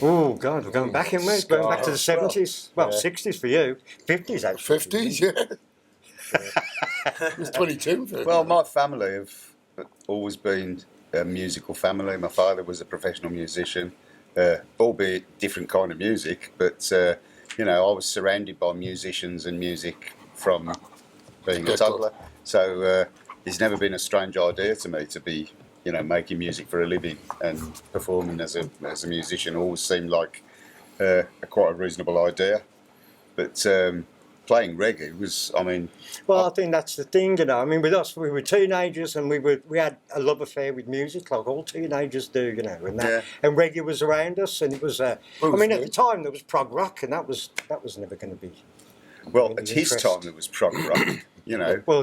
Oh, God, we're going back in, mate. Going back to the 70s. Well, 60s for you. 50s, actually. 50s, yeah. It was 22. Well, my family have always been a musical family. My father was a professional musician, albeit different kind of music, but, you know, I was surrounded by musicians and music from being a toddler. So it's never been a strange idea to me to be, you know, making music for a living and performing as a musician. Always seemed like quite a reasonable idea. But playing reggae was, I mean... Well, I think that's the thing, you know. I mean, with us, we were teenagers and we had a love affair with music, like all teenagers do, you know. And and reggae was around us, and it was... I mean, at the time, there was prog rock, and that was never going to be... Well, at his time, there was prog rock, you know. Well,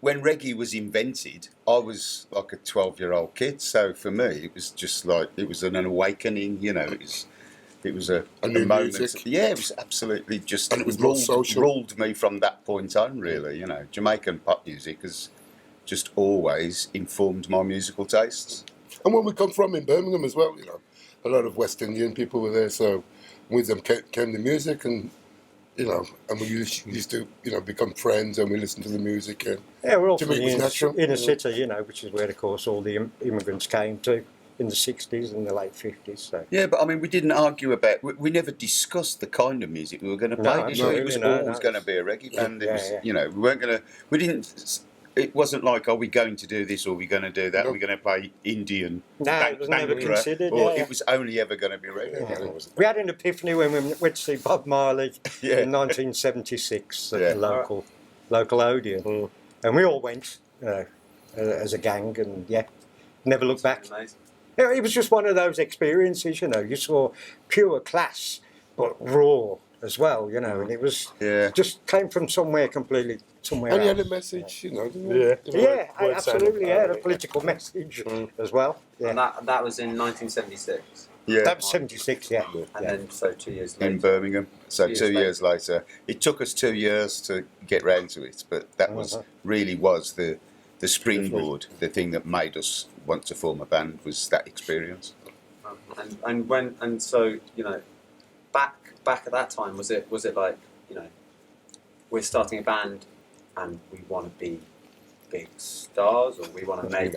When reggae was invented, I was like a 12-year-old kid. So for me, it was just like, it was an awakening, you know. It was a new moment. music. Yeah, it was absolutely just... And it was more social. Ruled me from that point on, really, you know. Jamaican pop music has just always informed my musical tastes. And when we come from in Birmingham as well, you know, a lot of West Indian people were there, so with them came the music, and you know, and we used to, you know, become friends, and we listened to the music. And yeah, we're all from to me, it was natural. in a city, you know, which is where, of course, all the immigrants came to in the 60s and the late 50s. So. Yeah, but I mean, we didn't argue about... We never discussed the kind of music we were going to play. It was always going to be a reggae band. It was, you know, we weren't going to... We didn't... It wasn't like, are we going to do this or are we going to do that? Are we going to play Indian? No, it was never considered. Or it was only ever going to be reggae. Yeah. We had an epiphany when we went to see Bob Marley in 1976 at the local Odeon. And we all went as a gang, and never looked back. Amazing. It was just one of those experiences, you know. You saw pure class, but raw as well, you know, and it was just came from somewhere completely somewhere and else. he had a message, you know. Absolutely, a political message as well. Yeah. And that was in 1976. Yeah, that was 76. Yeah, and then so 2 years later in Birmingham. So 2 years later, it took us 2 years to get round to it, but that was really was the springboard, the thing that made us want to form a band was that experience. And so, you know, back at that time, was it like, you know, we're starting a band and we want to be big stars, or we want to make,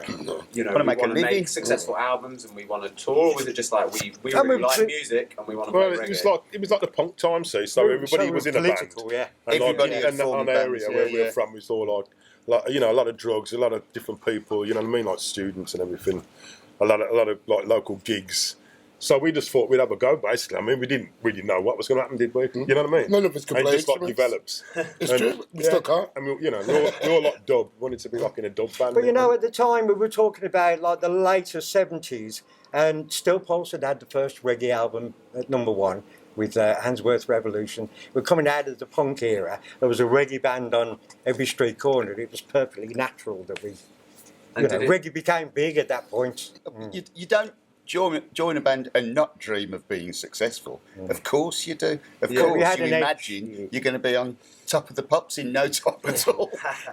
you know, we want to make successful albums and we want to tour? Or was it just like we really like music and we want to play reggae? It was like the punk time, see. So everybody was in a band. Yeah. And everybody and that area where we were from was all like, you know, a lot of drugs, a lot of different people. You know what I mean, like students and everything. A lot of like local gigs. So we just thought we'd have a go, basically. I mean, we didn't really know what was going to happen, did we? You know what I mean? None of us could play it just like develops. It's true. We still can't. And we, you know, we all like dub. Wanted to be like in a dub band. But you know, at the time we were talking about like the later 70s, and Still Pulse had the first reggae album at #1 with Handsworth Revolution. We're coming out of the punk era. There was a reggae band on every street corner. It was perfectly natural that we, reggae became big at that point. You don't join a band and not dream of being successful. Of course you do. Of course you imagine you're going to be on top of the pops in no time at all.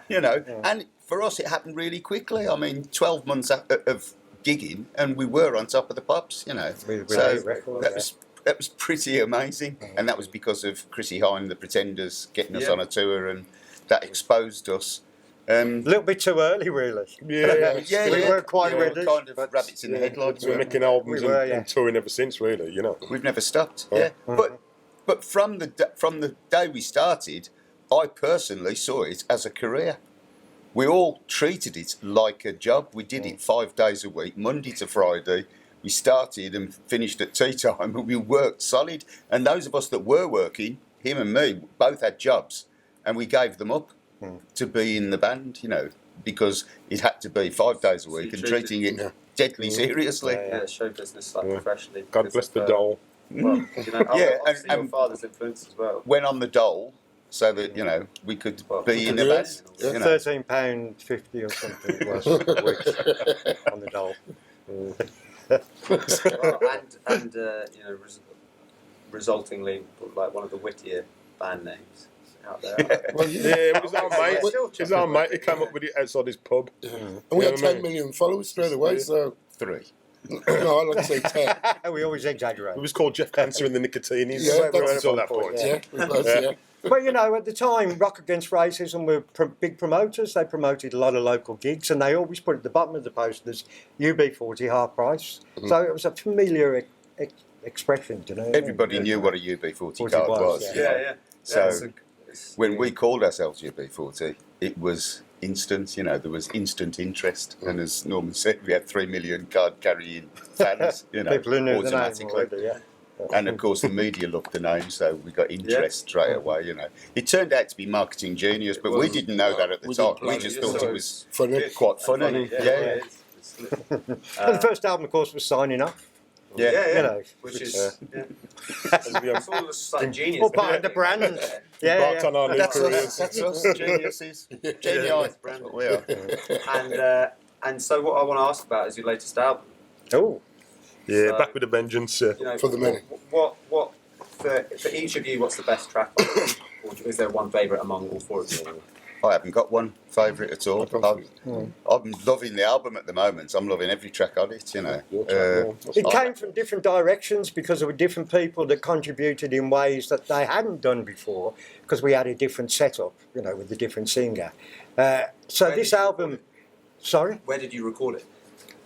You know, and for us it happened really quickly. I mean, 12 months of gigging and we were on top of the pops, you know. That was pretty amazing. And that was because of Chrissy Hine, the Pretenders, getting us on a tour, and that exposed us. A little bit too early, really. We weren't quite ready. Kind of rabbits in the headlights. We're making albums and touring ever since, really. You know, we've never stopped. But from the day we started, I personally saw it as a career. We all treated it like a job. We did it 5 days a week, Monday to Friday. We started and finished at tea time, and we worked solid. And those of us that were working, him and me, both had jobs, and we gave them up to be in the band, you know, because it had to be 5 days a week and treating it deadly seriously. Show business like professionally. God bless the dole. Well, you know, obviously your father's influence as well. Went on the dole so that, you know, we could be in the band. You know. £13.50 or something it was a week on the dole. And you know, resultingly, like one of the wittier band names out there. It was our mate. It was our mate. He came up with it outside his pub. And we had 10 million followers straight away. So 3. No, I like to say 10. We always exaggerate. It was called Jeff Cancer and the Nicotinis. Yeah, That's all that one point. Yeah, it was, yeah. But you know, at the time, Rock Against Racism were big promoters. They promoted a lot of local gigs, and they always put at the bottom of the posters UB40 half price. So it was a familiar expression, you know. Everybody knew what a UB40 card was. Yeah. So It's when we called ourselves UB40, it was instant. You know, there was instant interest, and as Norman said, we had 3 million card carrying fans. You know, People who knew the name automatically. already, yeah. And of course, the media loved the name, so we got interest straight away. You know, it turned out to be marketing genius, but we didn't know that at the we time. didn't We plan just it, thought so it was funny. quite funny. Yeah. And the first album, of course, was Signing Off. Yeah. You know, Which is And we it's all just like genius. all part of the brand. Yeah, embarked on our new That's careers. us. That's us. Geniuses. Genii. That's what we are. And so what I want to ask about is your latest album. Oh, Yeah, So- back with a vengeance. You know, For the many. What for each of you? What's the best track? On it? Or is there one favourite among all four of you? I haven't got one favourite at all. I'm loving the album at the moment. I'm loving every track on it, you know. it came from different directions because there were different people that contributed in ways that they hadn't done before because we had a different setup, you know, with a different singer. So Where this did you album, record sorry? Where did you record it?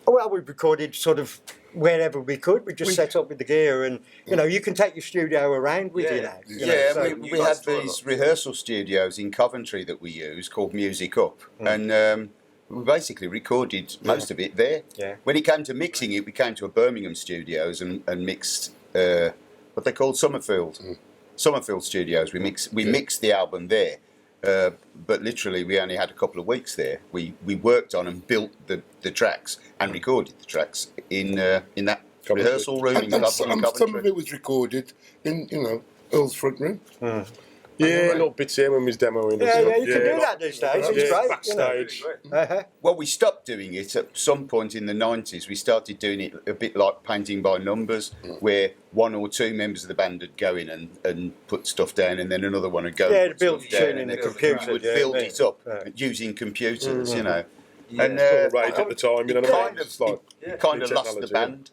Well, we recorded sort of wherever we could. We just set up with the gear, and you know, you can take your studio around with you now. you know, Yeah, so- we had these rehearsal studios in Coventry that we use called Music Up, and we basically recorded most of it there. Yeah. When it came to mixing it, we came to a Birmingham studios and mixed what they called Summerfield Studios. We mixed the album there. But literally, we only had a couple of weeks there. We worked on and built the tracks and recorded the tracks in that rehearsal room in And Coventry. some of it was recorded in, Earl's front room. Yeah, little bits here when we was demoing. Yeah, and yeah, stuff. you can do that these days. It's Yeah, great. backstage. You know. Uh-huh. Well, we stopped doing it at some point in the 90s. We started doing it a bit like painting by numbers, where one or two members of the band would go in and put stuff down, and then another one would go. Yeah, and to put build stuff the down, tune in and the then computer. we would yeah, build yeah. it up Yeah. using computers, you know. Yeah. And All rage at the time, you know what I mean? kind of, It's like kind new of lost the technology.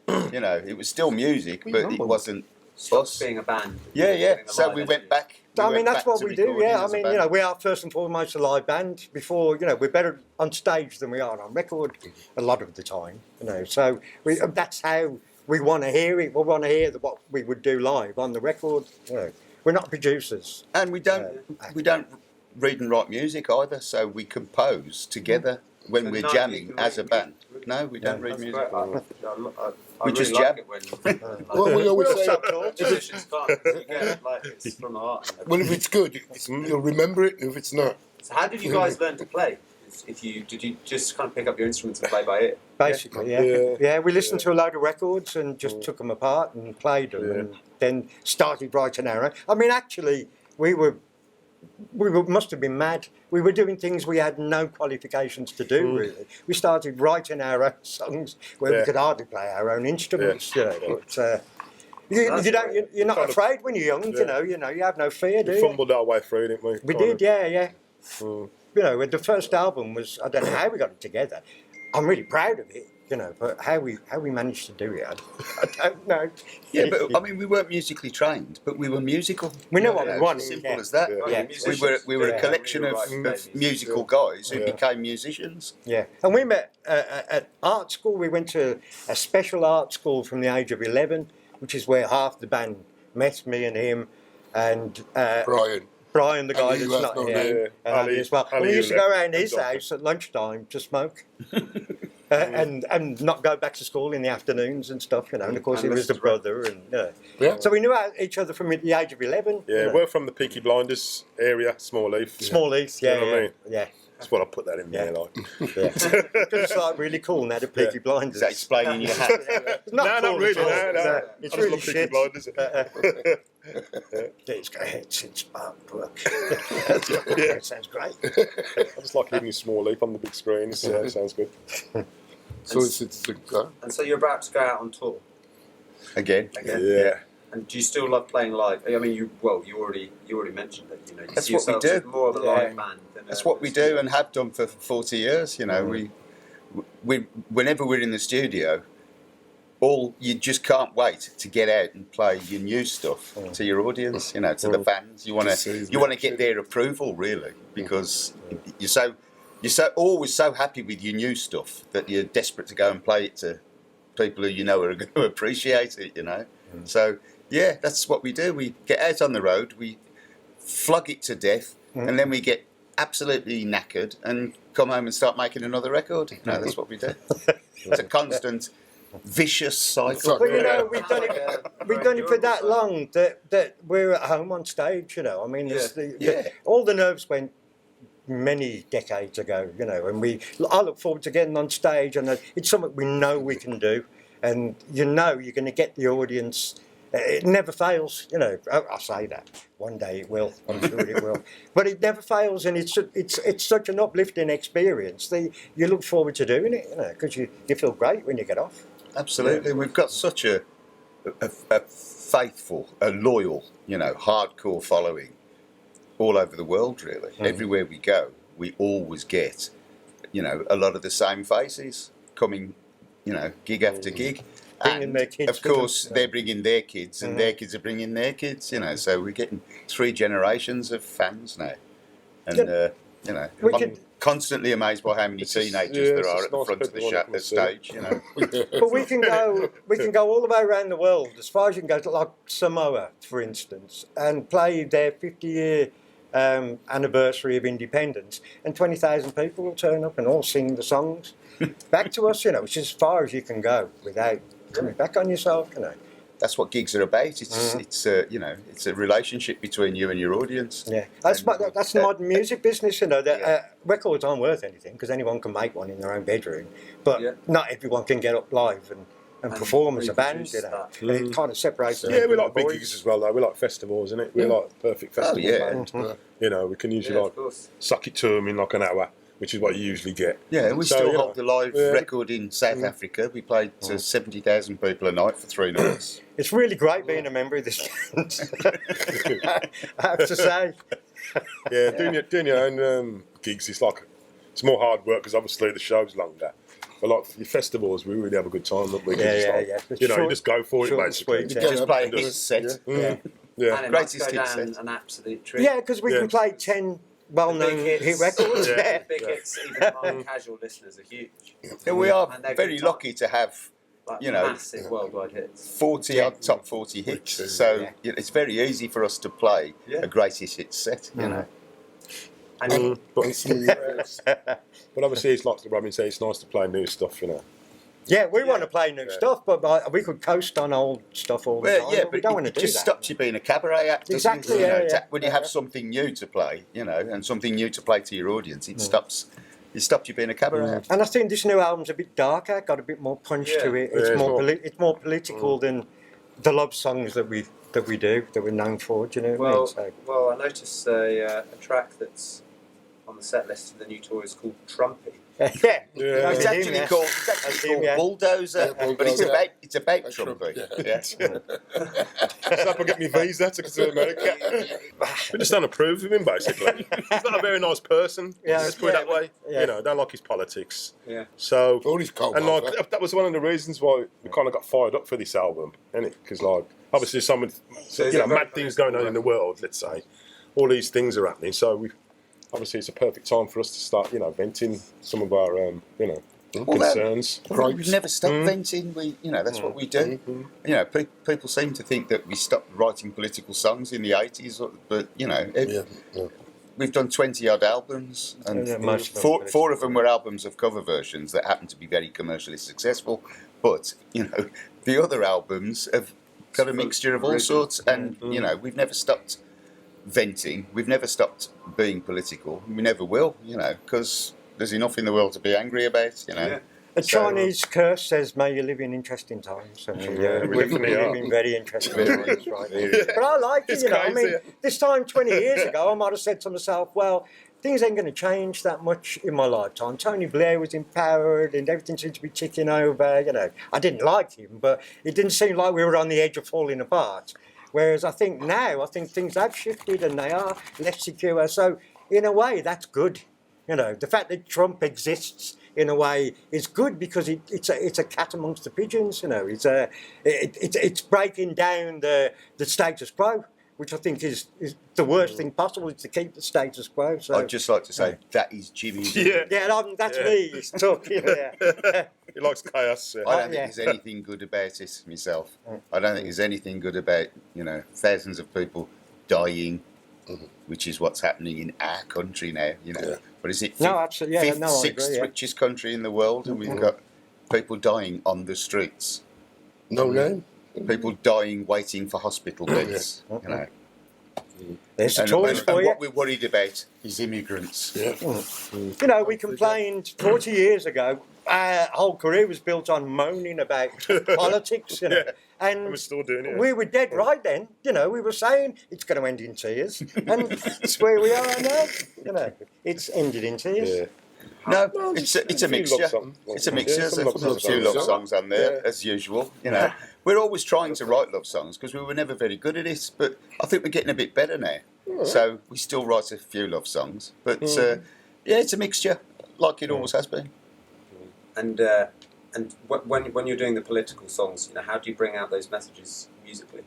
band. You know, it was still music, but it wasn't Stopped us. being a band. Yeah. Getting the So live we energy. went back. I mean, that's what to we do, recording yeah. I as a mean, band. you know, we are first and foremost a live band. Before, you know, we're better on stage than we are on record a lot of the time, you know. So that's how we want to hear it. We want to hear what we would do live on the record. You know. We're not producers. And we don't read and write music either, so we compose together when So we're none of jamming you can as a read band. No, we don't read That's music. great. I We really just like jam. it when Well, we always say, musicians can't. You get, like, it's from the heart. well, if it's good, you'll remember it. If it's not, So how did you guys learn to play? Did you just kind of pick up your instruments and play by ear? Basically, yeah. Yeah. Yeah, we listened to a load of records and just took them apart and played them and then started writing our own. I mean, actually, we must have been mad. We were doing things we had no qualifications to do, really. We started writing our own songs where we could hardly play our own instruments, you know. But, you're not afraid when you're young, you know, you have no fear, do We you? fumbled our way through, didn't we? We Kind did, of. yeah. Mm. You know, when the first album was, I don't know how we got it together. I'm really proud of it, you know, but how we managed to do it, I don't know. Yeah, but I mean, we weren't musically trained, but we were musical. We know what You we know, wanted, as simple yeah. as that. Yeah. We were Yeah. a collection We of, were writing babies. musical guys who Yeah. became musicians. Yeah, and we met at art school. We went to a special art school from the age of 11, which is where half the band met, me and him, and Brian. the guy And you that's have not no here, name. and Ali- Ali as well. And Ali we used to left go around his and house at lunchtime to smoke. And not go back to school in the afternoons and stuff, you know. And of course, And he was the listen to brother, and Yeah. so we knew each other from the age of 11. Yeah, you know. we're from the Peaky Blinders area, Small Leaf. Small East, yeah, You know what I mean? yeah. That's what I put that in Yeah. there, like. Yeah. It's like really cool now, the Peaky Blinders. Is that explaining your hat? It's not No, cool not really, at all. no. It's I just really love Peaky shit. Blinders. It's great since Spark Work. Yeah. Sounds great. I just like hearing Small Leaf on the big screen. It sounds good. So it's And so you're about to go out on tour Again. Yeah. And do you still love playing live? I mean, you already mentioned that. You know, you That's see what we yourselves do. as more of a Yeah. live band. Than That's what we do and have done for 40 years. You know, we whenever we're in the studio, you just can't wait to get out and play your new stuff to your audience, to the fans. You want to get their approval, really, because you're always so happy with your new stuff that you're desperate to go and play it to people who are going to appreciate it. So yeah, that's what we do. We get out on the road, we flog it to death, and then we get absolutely knackered and come home and start making another record. That's what we do. It's a constant vicious cycle. But we've done it for that long that we're at home on stage. I mean, all the nerves went many decades ago. And I look forward to getting on stage, and it's something we know we can do, and you're going to get the audience. It never fails. I say that one day it will. I'm sure it will, but it never fails, and it's such an uplifting experience. You look forward to doing it, because you feel great when you get off. Absolutely. We've got such a faithful, a loyal, hardcore following all over the world, really. Everywhere we go, we always get, a lot of the same faces coming, gig after gig. Bringing their kids. Of course, they're bringing their kids, and their kids are bringing their kids, so we're getting 3 generations of fans now. And, I'm constantly amazed by how many teenagers there are at the front of the stage. But we can go all the way around the world, as far as you can go to, like Samoa, for instance, and play their 50-year anniversary of independence, and 20,000 people will turn up and all sing the songs back to us, which is as far as you can go without coming back on yourself, That's what gigs are about. It's a relationship between you and your audience. Yeah, that's the modern music business. Records aren't worth anything because anyone can make one in their own bedroom, but not everyone can get up live and perform as a band. It kind of separates. Yeah, we like big gigs as well, though. We like festivals, isn't it? We like perfect festival band. We can usually suck it to them in like an hour, which is what you usually get. Yeah, and we still hold the live record in South Africa. We played to 70,000 people a night for 3 nights. It's really great being a member of this band, I have to say. Doing your own gigs, it's more hard work because obviously the show's longer. But like your festivals, we really have a good time. We you just go for it, basically. You just play a hit set. Yeah. And Greatest it hit must go set. down an absolute treat. Yeah, because we can play 10 well-known hit records. The big hits, even among casual listeners, are huge. Yeah, we are And very lucky to have, massive worldwide hits. 40 odd top 40 hits. So it's very easy for us to play a greatest hit set, And But obviously, it's like Robin said, it's nice to play new stuff, Yeah, we want to play new stuff, but we could coast on old stuff all the time. Yeah, but we but don't want to it do just that. stops you being a cabaret act. Exactly, doesn't it? yeah. When you have something new to play, and something new to play to your audience, it stops you being a cabaret act. And I think this new album's a bit darker, got a bit more punch to it. It's more political than the love songs that we do, that we're known for. Do you know what I mean? Well, I noticed a track that's on the set list for the new tour is called Trumpy. It's actually called Bulldozer, but it's about Trumpy. So I can get me visa to go to America. We just don't approve of him, basically. He's not a very nice person. Let's put it that way. Don't like his politics. Yeah. So All these cold and that was one of the reasons why we kind of got fired up for this album, isn't it? Because obviously mad things going on in the world. Let's say all these things are happening. So obviously it's a perfect time for us to start, venting some of our, concerns. We've never stopped venting. That's what we do. People seem to think that we stopped writing political songs in the 80s, but we've done 20 odd albums, and four of them were albums of cover versions that happened to be very commercially successful. But the other albums have got a mixture of all sorts, and we've never stopped venting. We've never stopped being political. We never will, because there's enough in the world to be angry about, A Chinese curse says, "May you live in interesting times." And we live in very interesting times right now. But I like it, I mean, this time 20 years ago, I might have said to myself, well, things ain't going to change that much in my lifetime. Tony Blair was empowered and everything seemed to be ticking over, I didn't like him, but it didn't seem like we were on the edge of falling apart. Whereas I think now, things have shifted and they are less secure. So in a way, that's good. You know, the fact that Trump exists in a way is good because it's a cat amongst the pigeons. You know, it's breaking down the status quo, which I think is the worst thing possible, is to keep the status quo. So I'd just like to say that is Jimmy. that's me. It's talking. Yeah. He likes chaos. Yeah. I don't think yeah. there's anything good about it myself. I don't think there's anything good about, you know, thousands of people dying, which is what's happening in our country now. You know, Yeah. what is it? No, absolutely. Yeah, Fifth, no, I sixth agree, yeah. richest country in the world, and we've got people dying on the streets. No name. People dying waiting for hospital beds. You know, There's the and, toys and for you. what we're worried about is immigrants. Yeah. You know, we complained 40 years ago. Our whole career was built on moaning about politics, you know. And We're still doing it. we were dead right then. You know, we were saying it's going to end in tears. And that's where we are now. You know, it's ended in tears. Yeah. No, it's a few mixture. love songs. It's a Yeah, mixture. some There's love a few songs. love songs on there, Yeah. as usual. You know, we're always trying to write love songs because we were never very good at it. But I think we're getting a bit better now. So we still write a few love songs. But yeah, it's a mixture, like it always has been. And when you're doing the political songs, you know, how do you bring out those messages musically?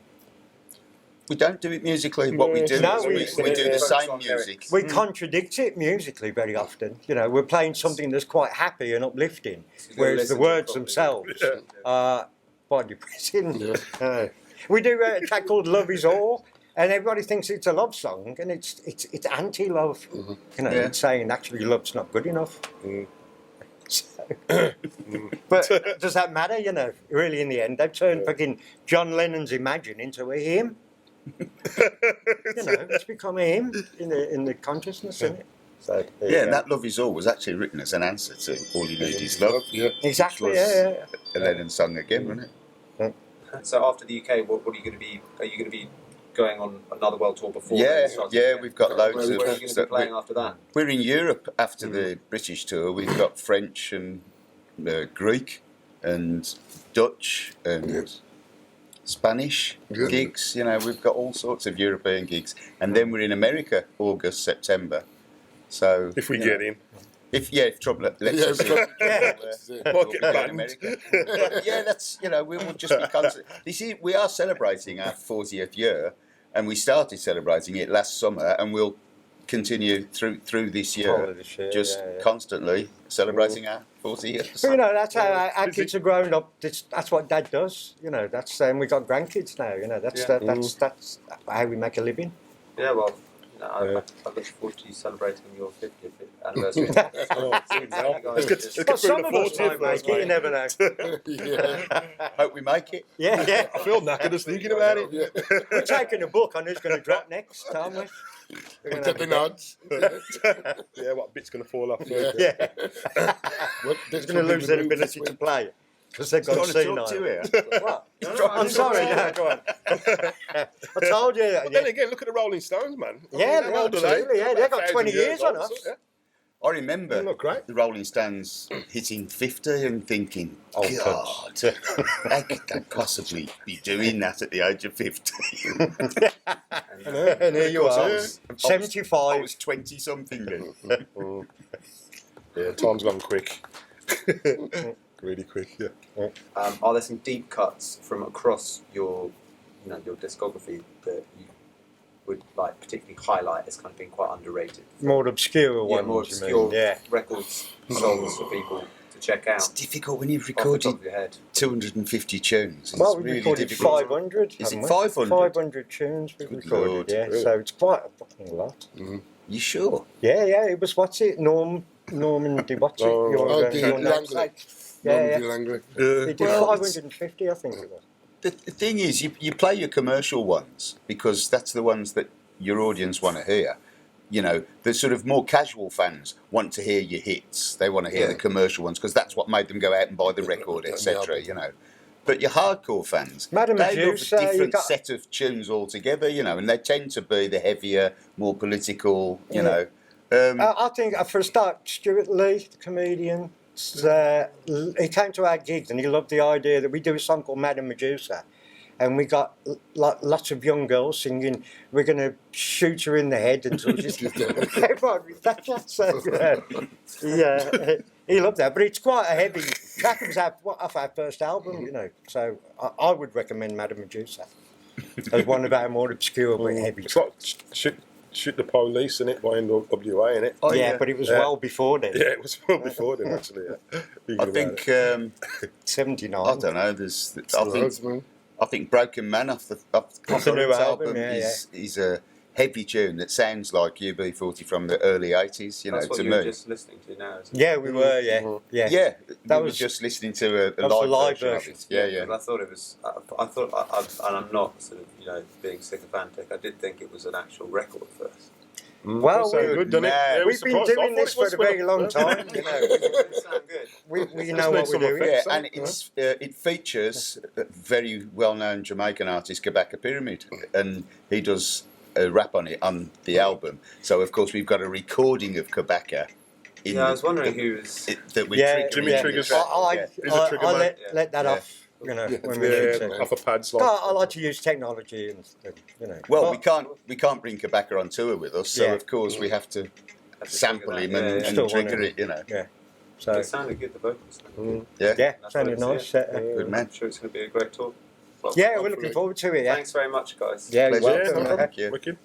We don't do it musically. What we do No, is we- we do the focus same on music. We contradict it musically very often. You know, we're playing something that's quite happy and uplifting, So you whereas the listen to words it properly. themselves are quite depressing. Yeah. We do a track called "Love Is All," and everybody thinks it's a love song, and it's anti-love. You know, Yeah. it's saying actually love's not good enough. So, but does that matter? You know, really, in the end, they've turned fucking John Lennon's "Imagine" into a hymn. You know, it's become a hymn in the consciousness, isn't it? So, there you Yeah, go. and that Love Is All was actually written as an answer to All You Need Is Love. Yeah. Exactly. was- Yeah. A Lennon song again, wasn't it? So after the UK, what are you going to be? Are you going to be going on another world tour before? Yeah, it starts yeah, again? we've got loads Where of are you going to be stuff. playing after that? We're in Europe after the British tour. We've got French and Greek and Dutch and Yes. Spanish Yeah. gigs. You know, we've got all sorts of European gigs. And then we're in America, August, September. So If we you get know, in. if trouble lets Yeah, us in, Yeah. we'll Might be get in banned. America. But yeah, that's, you know, we will just be constant. You see, we are celebrating our 40th year, and we started celebrating it last summer, and we'll continue through this year, Probably this year, just yeah. constantly celebrating our 40 years. But you know, that's how our kids are growing up. That's what Dad does. You know, that's we got grandkids now. You know, that's Yeah. that's how we make a living. Yeah, well, you know, I look forward to you celebrating your 50th anniversary. Oh, let's get Well, through some the of us 40th might make first, it. You mate. never know. Yeah. Hope we make it. Yeah. I feel knackered just thinking about it. Yeah. We're taking a book on who's going to drop next, aren't we? We're We're gonna have taking a- odds. Yeah, what bit's going to fall off? Yeah. Yeah. What, He's going to lose their ability to play because they've got Trying to senile. talk to you here. What? No, I'm sorry. No, go on. I told you. But then again, look at the Rolling Stones, man. I mean, Yeah, how old are they? absolutely, yeah, they've got About 20 years 1,000 on old, us. yeah. I remember They look great. the Rolling Stones hitting 50 and thinking, Oh, God, how could they possibly be doing that at the age of 50? And here you are, I 75. was 20 something then. Yeah, time's gone quick. Really quick, yeah. Are there some deep cuts from across your, you know, your discography that you would like particularly highlight as kind of being quite underrated? More obscure Yeah, ones. more you obscure mean, yeah. records, songs for people to check out. It's difficult when you've Off the recorded top of your head. 250 tunes. It's Well, we've really recorded difficult. 500. Is it haven't we? 500? 500 tunes we've Good recorded, Lord. yeah. Really? So it's quite a fucking lot. You sure? Yeah, it was, what's it? Norman, what's it? Oh, Your Dean Langley. namesake. Yeah. Langley. He did Well, 550, I think it was. The thing is, you play your commercial ones because that's the ones that your audience want to hear. You know, the sort of more casual fans want to hear your hits. They want to hear the commercial ones because that's what made them go out and buy the record, Yeah, etc. yeah. You know, but your hardcore fans, Madam they love Medusa, a you different got- set of tunes altogether. You know, and they tend to be the heavier, more political. You know, I think, for a start, Stuart Lee, the comedian, he came to our gigs and he loved the idea that we do a song called Madam Medusa. and we got lots of young girls singing, "We're going to shoot her in the head," and so just yeah, he loved that. But it's quite a heavy track. It was off our first album, you know. So I would recommend Madame Medusa as one of our more obscure but heavy It's tracks. like shoot the police in it by NWA in it. Oh, yeah, but it was well before then. Yeah, it was well before then actually. Yeah. I think 79. I don't know. There's Loads, man. I think Broken Man off the the new current album, yeah, is a heavy tune that sounds like UB40 from the early 80s. You know, That's what to you were me. just listening to now, isn't it? Yeah, we were. Yeah. Yeah, That we was- were just listening to a that was the live live version of version. it. Yeah, yeah. Because I thought it was. I thought, and I'm not sort of, you know, being sycophantic. I did think it was an actual record first. Well, That sounded we- good, doesn't it? Nah, Yeah, I was We've been surprised. I doing thought this it for was a very long when time. You know, It sounded good. we know Just what need we're some doing. effects. Yeah, and it features a very well-known Jamaican artist, Kabaka Pyramid, and he does a rap on it on the album. So of course we've got a recording of Kabaka. Yeah, I was wondering who was. that we Yeah, Jimmy yeah. Trigger's- Yeah. He's a trigger man. let that Yeah. off. You know, when we Yeah, need to. man. Off a pads But like. I like to use technology, and you know. Well, But- we can't bring Kabaka on tour with us, so Yeah. of course we have to sample him and, Still and trigger wanna- it. You know, So It sounded good. The vocals. Sounded good. yeah, yeah, That's sounded what nice. it's, good man. I'm sure it's going to be a great tour. Well, Yeah, we're looking forward to it. Yeah, Thanks very much, guys. yeah, you're Pleasure. welcome. Yeah, no problem. Thank you. Wicked.